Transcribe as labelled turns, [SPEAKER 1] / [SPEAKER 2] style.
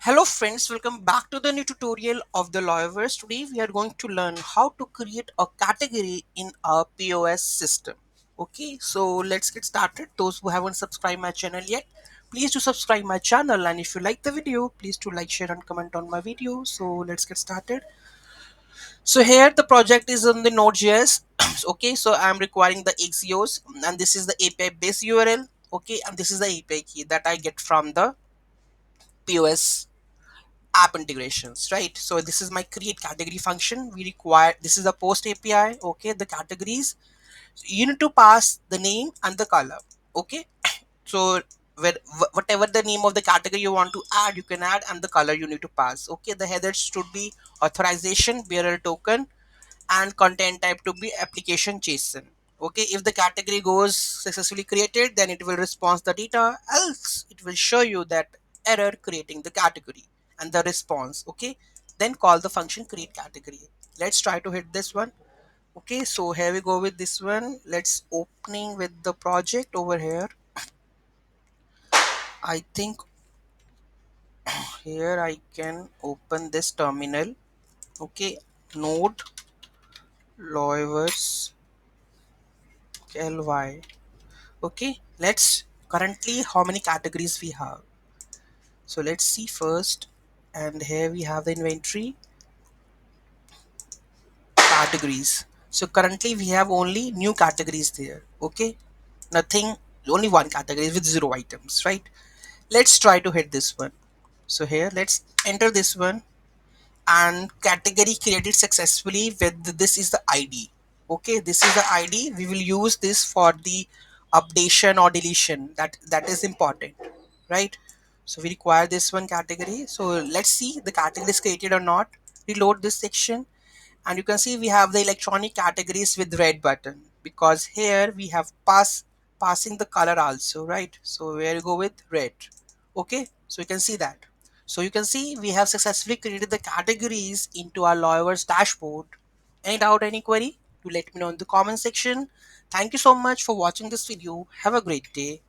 [SPEAKER 1] Hello friends, welcome back to the new tutorial of the Loyverse. Today we are going to learn how to create a category in our POS system. Okay, so let's get started. Those who haven't subscribed my channel yet, please do subscribe my channel, and if you like the video, please do like, share and comment on my video. So let's get started. So here the project is on the Node.js. Okay, so I'm requiring the Axios and this is the API base URL. Okay, and this is the API key that I get from the POS app integrations, right? So this is my create category function. We require, this is the post API. Okay, the categories, you need to pass the name and the color. Okay, so whatever the name of the category you want to add, you can add, and the color you need to pass. Okay, the headers should be authorization, bearer token, and content type to be application JSON. Okay, if the category goes successfully created, then it will respond the data, else it will show you that error creating the category and the response. Okay, then call the function create category. Let's try to hit this one. Okay, so here we go with this one. Let's opening with the project over here. I think here I can open this terminal. Okay, node Loyverse ly. Okay, let's currently how many categories we have. So let's see first, and here we have the inventory categories. So currently we have only new categories there. Okay, nothing, only one category with 0 items, right? Let's try to hit this one. So here let's enter this one, and category created successfully with this is the ID. Okay, this is the ID. We will use this for the updation or deletion. That is important, right? So we require this one category. So let's see the category is created or not. Reload this section, and you can see we have the electronic categories with red button, because here we have passing the color also, right? So where you go with red. Okay, so you can see that. So you can see we have successfully created the categories into our lawyer's dashboard. Any doubt, any query, do let me know in the comment section. Thank you so much for watching this video. Have a great day.